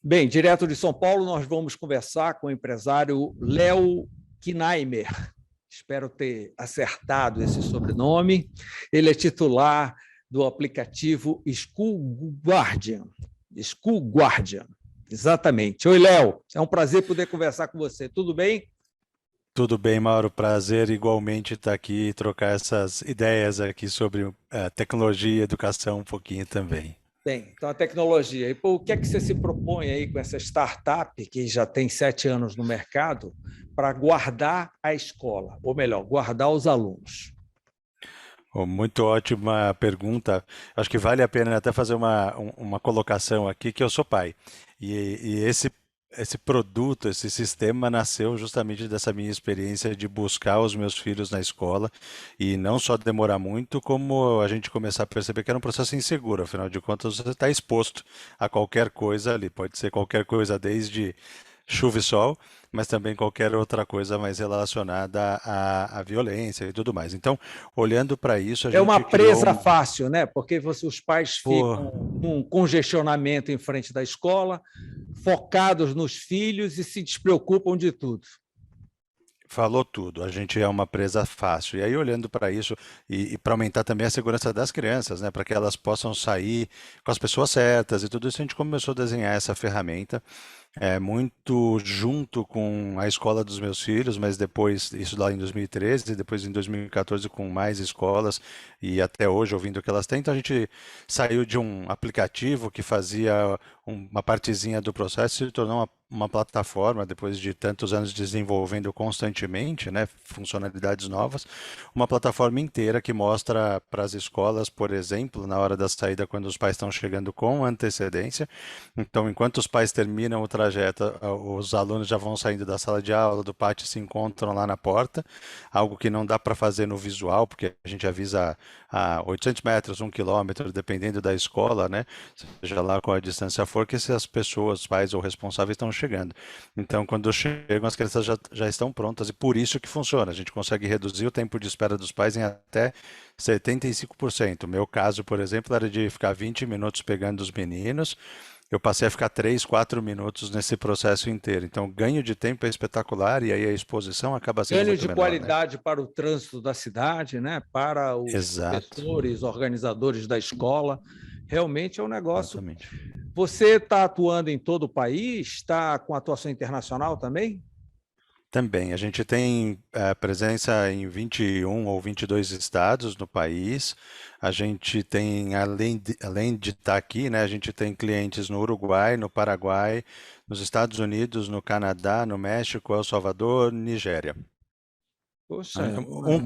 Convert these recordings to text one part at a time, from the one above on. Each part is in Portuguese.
Bem, direto de São Paulo, nós vamos conversar com o empresário Léo Knaimer. Espero ter acertado esse sobrenome. Ele é titular do aplicativo School Guardian. School Guardian, exatamente. Oi, Léo. É um prazer poder conversar com você. Tudo bem? Tudo bem, Mauro? Prazer igualmente estar aqui e trocar essas ideias aqui sobre tecnologia e educação um pouquinho também. Bem, então a tecnologia. E pô, o que é que você se propõe aí com essa startup que já tem 7 anos no mercado para guardar a escola, ou melhor, guardar os alunos? Oh, muito ótima pergunta. Acho que vale a pena até fazer uma colocação aqui, que eu sou pai. E esse produto, esse sistema nasceu justamente dessa minha experiência de buscar os meus filhos na escola e não só demorar muito, como a gente começar a perceber que era um processo inseguro. Afinal de contas, você está exposto a qualquer coisa ali. Pode ser qualquer coisa desde chuva e sol, mas também qualquer outra coisa mais relacionada à violência e tudo mais. Então, olhando para isso, a É uma gente criou presa fácil, né? Porque os pais pô, ficam num congestionamento em frente da escola, focados nos filhos e se despreocupam de tudo. falou tudo. A gente é uma presa fácil. E aí, olhando para isso e para aumentar também a segurança das crianças, né, para que elas possam sair com as pessoas certas e tudo isso, a gente começou a desenhar essa ferramenta. Muito junto com a escola dos meus filhos, mas depois, isso lá em 2013, depois em 2014 com mais escolas e até hoje ouvindo o que elas têm. Então a gente saiu de um aplicativo que fazia uma partezinha do processo e se tornou uma plataforma, depois de tantos anos desenvolvendo constantemente, né, funcionalidades novas, uma plataforma inteira que mostra para as escolas, por exemplo, na hora da saída, quando os pais estão chegando com antecedência. Então, enquanto os pais terminam o trajeto, os alunos já vão saindo da sala de aula, do pátio, se encontram lá na porta, algo que não dá para fazer no visual, porque a gente avisa a 800 metros, 1 quilômetro, dependendo da escola, né? Seja lá qual a distância for, que essas pessoas, pais ou responsáveis, estão chegando. Então, quando chegam, as crianças já estão prontas, e por isso que funciona. A gente consegue reduzir o tempo de espera dos pais em até 75%. O meu caso, por exemplo, era de ficar 20 minutos pegando os meninos. Eu passei a ficar 3, 4 minutos nesse processo inteiro. Então, o ganho de tempo é espetacular e aí a exposição acaba sendo Ganho muito de menor, né? qualidade para o trânsito da cidade, né? Para os Exato, professores, organizadores da escola. Realmente é um negócio. exatamente. Você está atuando em todo o país? Está com atuação internacional também? Também, a gente tem presença em 21 ou 22 estados no país. A gente tem, além de estar aqui, né, a gente tem clientes no Uruguai, no Paraguai, nos Estados Unidos, no Canadá, no México, El Salvador, Nigéria. Poxa,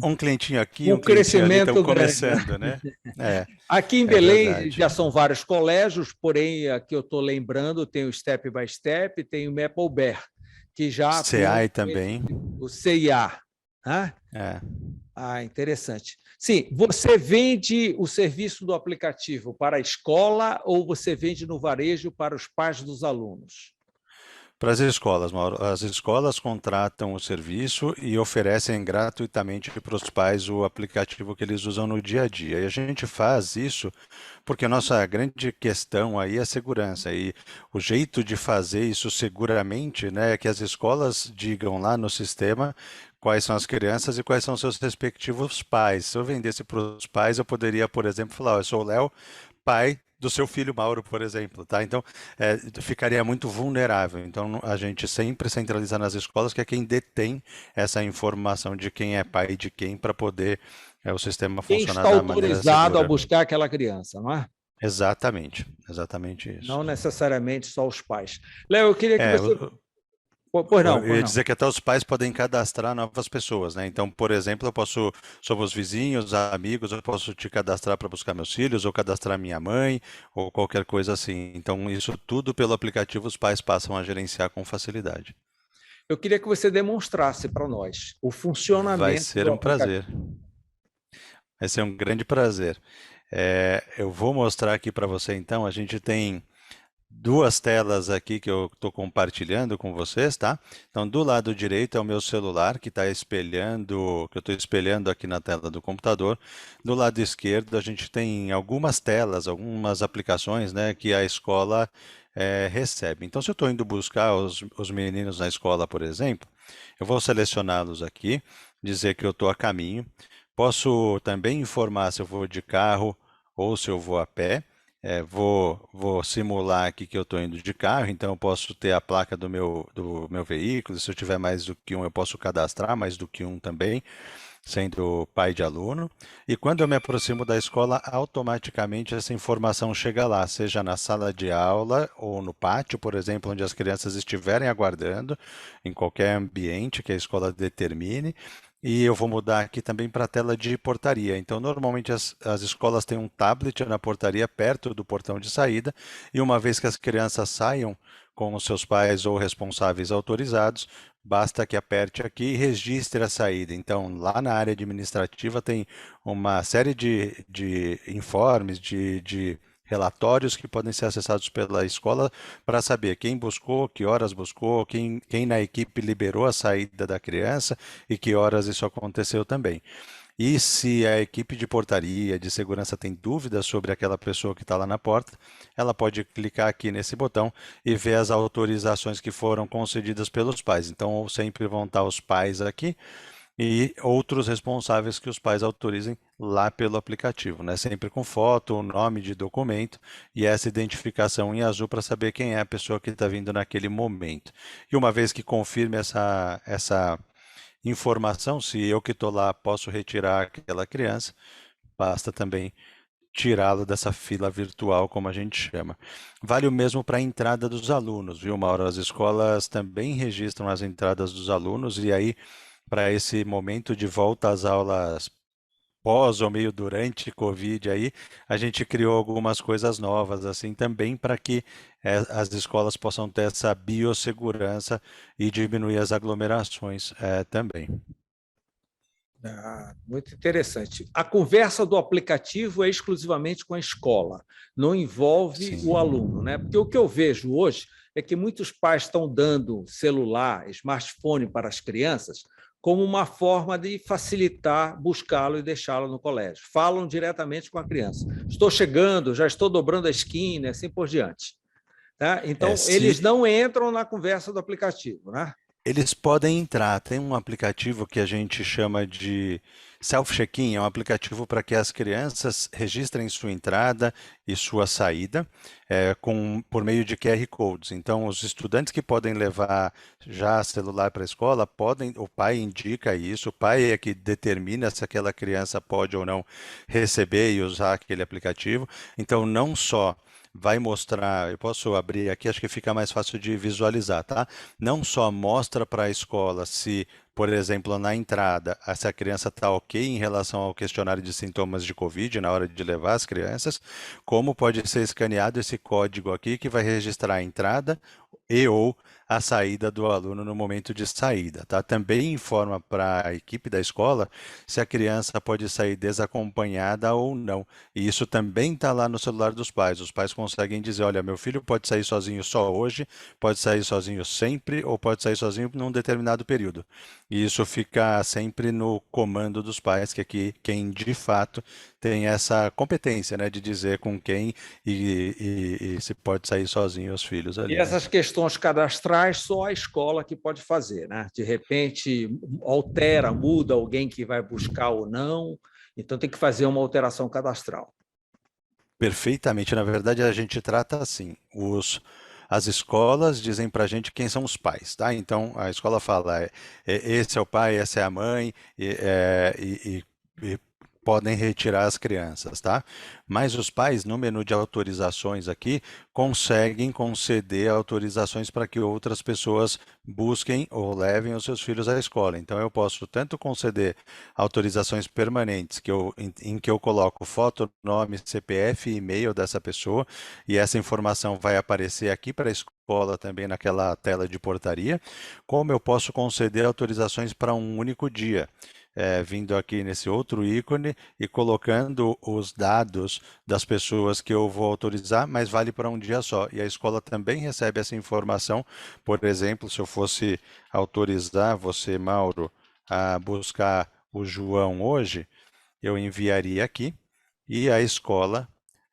Um clientinho aqui, um um clientinho ali, estão crescimento grande, né? começando, né? É, Aqui em é Belém verdade. já são vários colégios, porém, aqui eu estou lembrando, tem o Step by Step, tem o Maple Bear, que já atuam CI com esse também. tipo, o CIA. Né? É. Ah, interessante. Sim, você vende o serviço do aplicativo para a escola ou você vende no varejo para os pais dos alunos? Para as escolas, Mauro, as escolas contratam o serviço e oferecem gratuitamente para os pais o aplicativo que eles usam no dia a dia. E a gente faz isso porque a nossa grande questão aí é a segurança. E o jeito de fazer isso seguramente, né, é que as escolas digam lá no sistema quais são as crianças e quais são seus respectivos pais. Se eu vendesse para os pais, eu poderia, por exemplo, falar: "Ó, eu sou o Léo, pai do seu filho Mauro, por exemplo, tá? Então, ficaria muito vulnerável. Então, a gente sempre centraliza nas escolas, que é quem detém essa informação de quem é pai e de quem, para poder o sistema Quem funcionar está da maneira autorizado a segura. buscar aquela criança, não é? Exatamente, exatamente isso. Não necessariamente só os pais. Léo, eu queria que É, você. Pois não, eu pois ia não. dizer que até os pais podem cadastrar novas pessoas, né? Então, por exemplo, eu posso, somos vizinhos, amigos, eu posso te cadastrar para buscar meus filhos, ou cadastrar minha mãe, ou qualquer coisa assim. Então, isso tudo pelo aplicativo os pais passam a gerenciar com facilidade. Eu queria que você demonstrasse para nós o Vai funcionamento ser do um prazer. aplicativo. Vai ser um grande prazer. Eu vou mostrar aqui para você, então, a gente tem duas telas aqui que eu estou compartilhando com vocês, tá? Então, do lado direito é o meu celular que está espelhando, que eu estou espelhando aqui na tela do computador. Do lado esquerdo a gente tem algumas telas, algumas aplicações, né, que a escola recebe. Então, se eu estou indo buscar os meninos na escola, por exemplo, eu vou selecioná-los aqui, dizer que eu estou a caminho. Posso também informar se eu vou de carro ou se eu vou a pé. Vou simular aqui que eu estou indo de carro, então eu posso ter a placa do meu veículo. Se eu tiver mais do que um, eu posso cadastrar mais do que um também, sendo pai de aluno. E quando eu me aproximo da escola, automaticamente essa informação chega lá, seja na sala de aula ou no pátio, por exemplo, onde as crianças estiverem aguardando, em qualquer ambiente que a escola determine. E eu vou mudar aqui também para a tela de portaria. Então, normalmente as escolas têm um tablet na portaria perto do portão de saída, e uma vez que as crianças saiam com os seus pais ou responsáveis autorizados, basta que aperte aqui e registre a saída. Então, lá na área administrativa tem uma série de informes, de relatórios que podem ser acessados pela escola para saber quem buscou, que horas buscou, quem na equipe liberou a saída da criança e que horas isso aconteceu também. E se a equipe de portaria, de segurança tem dúvidas sobre aquela pessoa que está lá na porta, ela pode clicar aqui nesse botão e ver as autorizações que foram concedidas pelos pais. Então, sempre vão estar os pais aqui e outros responsáveis que os pais autorizem lá pelo aplicativo, né? Sempre com foto, nome de documento e essa identificação em azul para saber quem é a pessoa que está vindo naquele momento. E uma vez que confirme essa informação, se eu que estou lá posso retirar aquela criança, basta também tirá-lo dessa fila virtual, como a gente chama. Vale o mesmo para a entrada dos alunos, viu, Mauro? As escolas também registram as entradas dos alunos e aí, para esse momento de volta às aulas pós ou meio durante Covid aí, a gente criou algumas coisas novas assim também para que as escolas possam ter essa biossegurança e diminuir as aglomerações também. Muito interessante. A conversa do aplicativo é exclusivamente com a escola, não envolve o Sim. aluno, né? Porque o que eu vejo hoje é que muitos pais estão dando celular, smartphone para as crianças como uma forma de facilitar buscá-lo e deixá-lo no colégio. Falam diretamente com a criança. Estou chegando, já estou dobrando a esquina, assim por diante. Tá? Então, eles Se não entram na conversa do aplicativo, né? Eles podem entrar, tem um aplicativo que a gente chama de Self-Check-in, é um aplicativo para que as crianças registrem sua entrada e sua saída por meio de QR Codes. Então, os estudantes que podem levar já celular para a escola, o pai indica isso, o pai é que determina se aquela criança pode ou não receber e usar aquele aplicativo. Então, não só vai mostrar, eu posso abrir aqui, acho que fica mais fácil de visualizar, tá? Não só mostra para a escola se, por exemplo, na entrada, se a criança está ok em relação ao questionário de sintomas de Covid na hora de levar as crianças, como pode ser escaneado esse código aqui que vai registrar a entrada e ou a saída do aluno no momento de saída, tá? Também informa para a equipe da escola se a criança pode sair desacompanhada ou não. E isso também está lá no celular dos pais. Os pais conseguem dizer, olha, meu filho pode sair sozinho só hoje, pode sair sozinho sempre ou pode sair sozinho num determinado período. E isso fica sempre no comando dos pais, que aqui quem de fato tem essa competência, né, de dizer com quem e se pode sair sozinho os filhos E ali, né? essas questões cadastrais só a escola que pode fazer, né? De repente altera, muda alguém que vai buscar ou não, então tem que fazer uma alteração cadastral. Perfeitamente. Na verdade, a gente trata assim. As escolas dizem para a gente quem são os pais, tá? Então, a escola fala, esse é o pai, essa é a mãe, e podem retirar as crianças, tá? Mas os pais, no menu de autorizações aqui, conseguem conceder autorizações para que outras pessoas busquem ou levem os seus filhos à escola. Então, eu posso tanto conceder autorizações permanentes em que eu coloco foto, nome, CPF e e-mail dessa pessoa, e essa informação vai aparecer aqui para a escola também naquela tela de portaria, como eu posso conceder autorizações para um único dia. Vindo aqui nesse outro ícone e colocando os dados das pessoas que eu vou autorizar, mas vale para um dia só. E a escola também recebe essa informação. Por exemplo, se eu fosse autorizar você, Mauro, a buscar o João hoje, eu enviaria aqui e a escola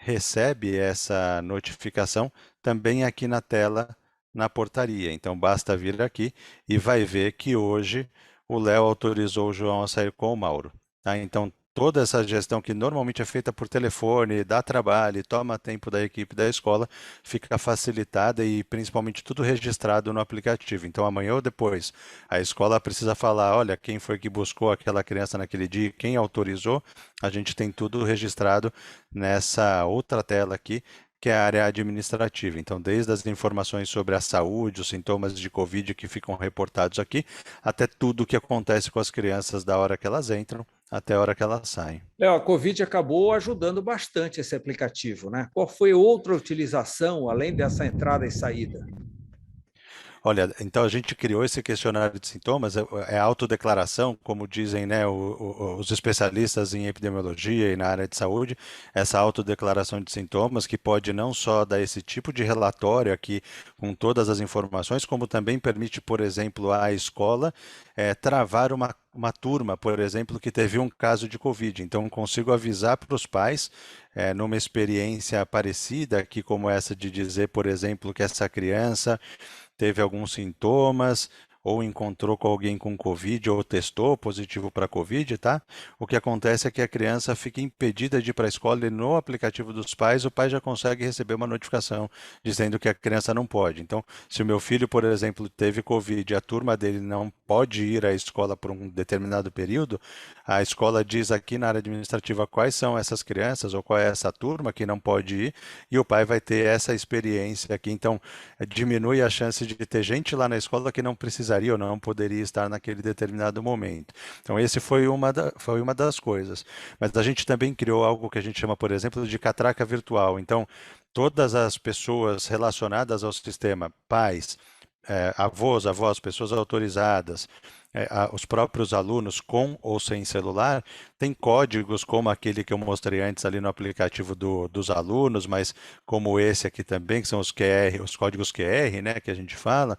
recebe essa notificação também aqui na tela, na portaria. Então, basta vir aqui e vai ver que hoje o Léo autorizou o João a sair com o Mauro. Tá? Então, toda essa gestão que normalmente é feita por telefone, dá trabalho, toma tempo da equipe da escola, fica facilitada e principalmente tudo registrado no aplicativo. Então, amanhã ou depois, a escola precisa falar, olha, quem foi que buscou aquela criança naquele dia, quem autorizou, a gente tem tudo registrado nessa outra tela aqui, que é a área administrativa. Então, desde as informações sobre a saúde, os sintomas de Covid que ficam reportados aqui, até tudo o que acontece com as crianças da hora que elas entram até a hora que elas saem. Léo, a Covid acabou ajudando bastante esse aplicativo, né? Qual foi outra utilização, além dessa entrada e saída? Olha, então a gente criou esse questionário de sintomas, é autodeclaração, como dizem, né, os especialistas em epidemiologia e na área de saúde, essa autodeclaração de sintomas que pode não só dar esse tipo de relatório aqui com todas as informações, como também permite, por exemplo, à escola travar uma turma, por exemplo, que teve um caso de Covid. Então, consigo avisar para os pais, numa experiência parecida aqui como essa de dizer, por exemplo, que essa criança teve alguns sintomas, ou encontrou com alguém com Covid, ou testou positivo para Covid, tá? O que acontece é que a criança fica impedida de ir para a escola e no aplicativo dos pais, o pai já consegue receber uma notificação dizendo que a criança não pode. Então, se o meu filho, por exemplo, teve Covid e a turma dele não pode ir à escola por um determinado período, a escola diz aqui na área administrativa quais são essas crianças ou qual é essa turma que não pode ir, e o pai vai ter essa experiência aqui. Então, diminui a chance de ter gente lá na escola que não precisaria ou não poderia estar naquele determinado momento. Então, esse foi uma das coisas. Mas a gente também criou algo que a gente chama, por exemplo, de catraca virtual. Então, todas as pessoas relacionadas ao sistema, pais, avós, avós, pessoas autorizadas, os próprios alunos com ou sem celular, têm códigos como aquele que eu mostrei antes ali no aplicativo dos alunos, mas como esse aqui também, que são os QR, os códigos QR, né, que a gente fala,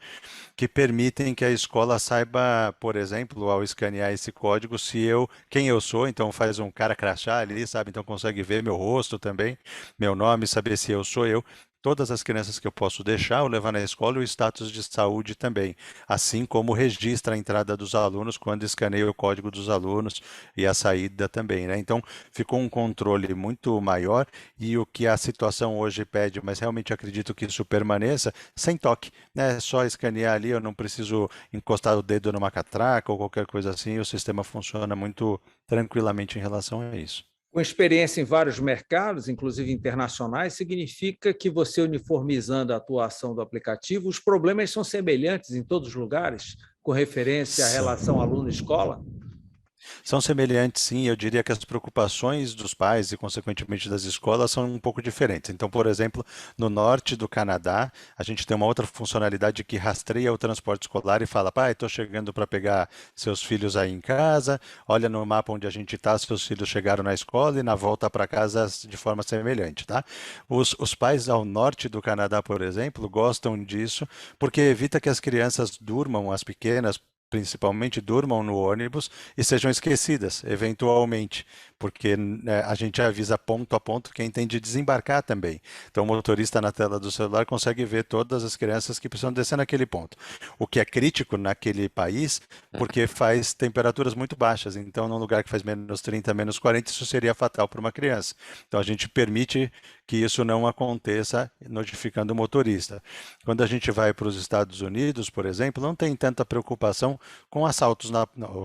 que permitem que a escola saiba, por exemplo, ao escanear esse código, quem eu sou, então faz um cara crachá ali, sabe? Então consegue ver meu rosto também, meu nome, saber se eu sou eu. Todas as crianças que eu posso deixar ou levar na escola, o status de saúde também, assim como registra a entrada dos alunos quando escaneia o código dos alunos e a saída também, né? Então, ficou um controle muito maior e o que a situação hoje pede, mas realmente acredito que isso permaneça, sem toque, né? Só escanear ali, eu não preciso encostar o dedo numa catraca ou qualquer coisa assim, o sistema funciona muito tranquilamente em relação a isso. Com experiência em vários mercados, inclusive internacionais, significa que você uniformizando a atuação do aplicativo, os problemas são semelhantes em todos os lugares, com referência à relação aluno-escola? São semelhantes, sim. Eu diria que as preocupações dos pais e, consequentemente, das escolas são um pouco diferentes. Então, por exemplo, no norte do Canadá, a gente tem uma outra funcionalidade que rastreia o transporte escolar e fala: pai, estou chegando para pegar seus filhos aí em casa, olha no mapa onde a gente está, seus filhos chegaram na escola e na volta para casa de forma semelhante, tá? Os pais ao norte do Canadá, por exemplo, gostam disso porque evita que as crianças durmam, as pequenas, principalmente durmam no ônibus e sejam esquecidas, eventualmente, porque a gente avisa ponto a ponto quem tem de desembarcar também. Então, o motorista na tela do celular consegue ver todas as crianças que precisam descer naquele ponto. O que é crítico naquele país, porque faz temperaturas muito baixas. Então, num lugar que faz menos 30, menos 40, isso seria fatal para uma criança. Então, a gente permite que isso não aconteça notificando o motorista. Quando a gente vai para os Estados Unidos, por exemplo, não tem tanta preocupação com assaltos,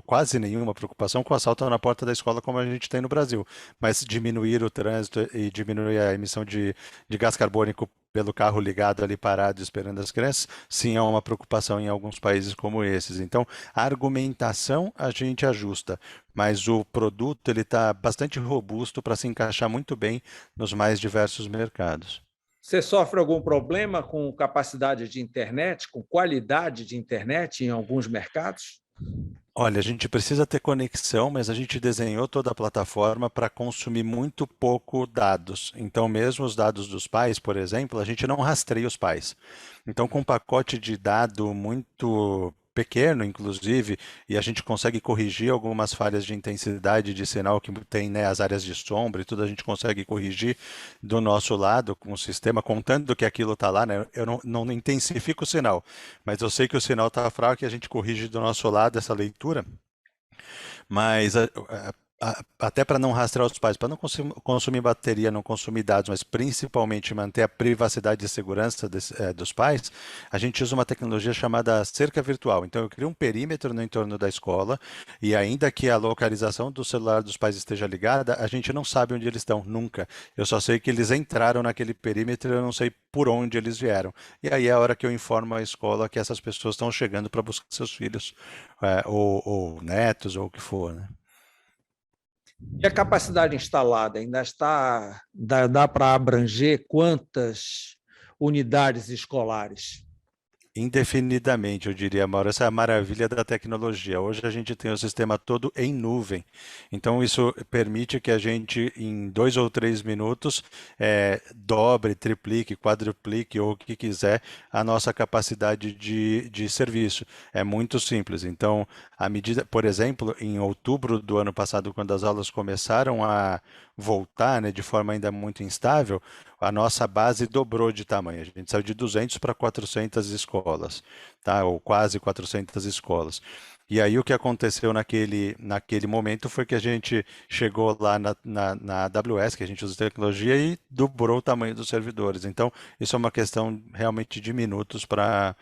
quase nenhuma preocupação com assalto na porta da escola como a gente tem no Brasil, mas diminuir o trânsito e diminuir a emissão de gás carbônico pelo carro ligado ali parado esperando as crianças, sim é uma preocupação em alguns países como esses. Então, a argumentação a gente ajusta, mas o produto ele está bastante robusto para se encaixar muito bem nos mais diversos mercados. Você sofre algum problema com capacidade de internet, com qualidade de internet em alguns mercados? Olha, a gente precisa ter conexão, mas a gente desenhou toda a plataforma para consumir muito pouco dados. Então, mesmo os dados dos pais, por exemplo, a gente não rastreia os pais. Então, com um pacote de dado muito pequeno, inclusive, e a gente consegue corrigir algumas falhas de intensidade de sinal que tem, né, as áreas de sombra e tudo, a gente consegue corrigir do nosso lado com o sistema, contando que aquilo está lá, né? Eu não intensifico o sinal, mas eu sei que o sinal está fraco e a gente corrige do nosso lado essa leitura. Mas até para não rastrear os pais, para não consumir bateria, não consumir dados, mas principalmente manter a privacidade e segurança dos pais, a gente usa uma tecnologia chamada cerca virtual. Então, eu crio um perímetro no entorno da escola e ainda que a localização do celular dos pais esteja ligada, a gente não sabe onde eles estão, nunca. Eu só sei que eles entraram naquele perímetro e eu não sei por onde eles vieram. E aí é a hora que eu informo a escola que essas pessoas estão chegando para buscar seus filhos, ou netos, ou o que for, né? E a capacidade instalada ainda dá para abranger quantas unidades escolares? Indefinidamente, eu diria, Mauro, essa é a maravilha da tecnologia. Hoje a gente tem o sistema todo em nuvem. Então, isso permite que a gente, em 2 ou 3 minutos, dobre, triplique, quadruplique ou o que quiser a nossa capacidade de serviço. É muito simples. Então, à medida, por exemplo, em outubro do ano passado, quando as aulas começaram a voltar, né, de forma ainda muito instável, a nossa base dobrou de tamanho. A gente saiu de 200 para 400 escolas, tá? Ou quase 400 escolas. E aí o que aconteceu naquele momento foi que a gente chegou lá na AWS, que a gente usa tecnologia, e dobrou o tamanho dos servidores. Então, isso é uma questão realmente de minutos para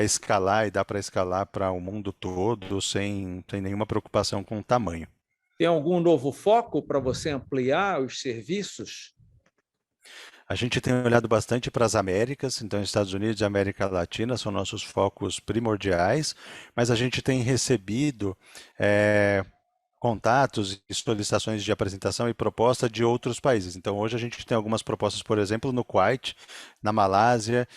escalar, e dá para escalar para o mundo todo sem nenhuma preocupação com o tamanho. Tem algum novo foco para você ampliar os serviços? A gente tem olhado bastante para as Américas, então Estados Unidos e América Latina são nossos focos primordiais, mas a gente tem recebido contatos e solicitações de apresentação e proposta de outros países. Então, hoje a gente tem algumas propostas, por exemplo, no Kuwait, na Malásia,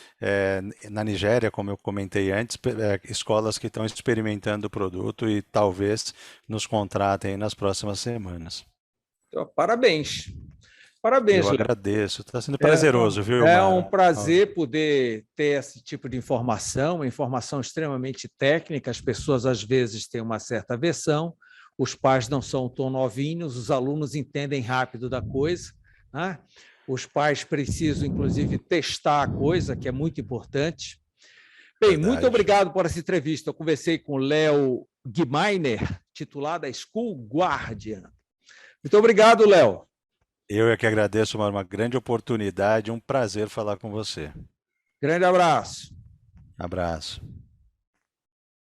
na Nigéria, como eu comentei antes, escolas que estão experimentando o produto e talvez nos contratem nas próximas semanas. Então, parabéns. Parabéns, Eu Léo. agradeço. Está sendo prazeroso, viu, É um Mauro? prazer poder ter esse tipo de informação, uma informação extremamente técnica. As pessoas, às vezes, têm uma certa aversão, os pais não são tão novinhos, os alunos entendem rápido da coisa, né? Os pais precisam, inclusive, testar a coisa, que é muito importante. Bem, muito Verdade. obrigado por essa entrevista. Eu conversei com o Léo Guimainer, titular da School Guardian. Muito obrigado, Léo. Eu é que agradeço, uma grande oportunidade, um prazer falar com você. Grande abraço. Abraço.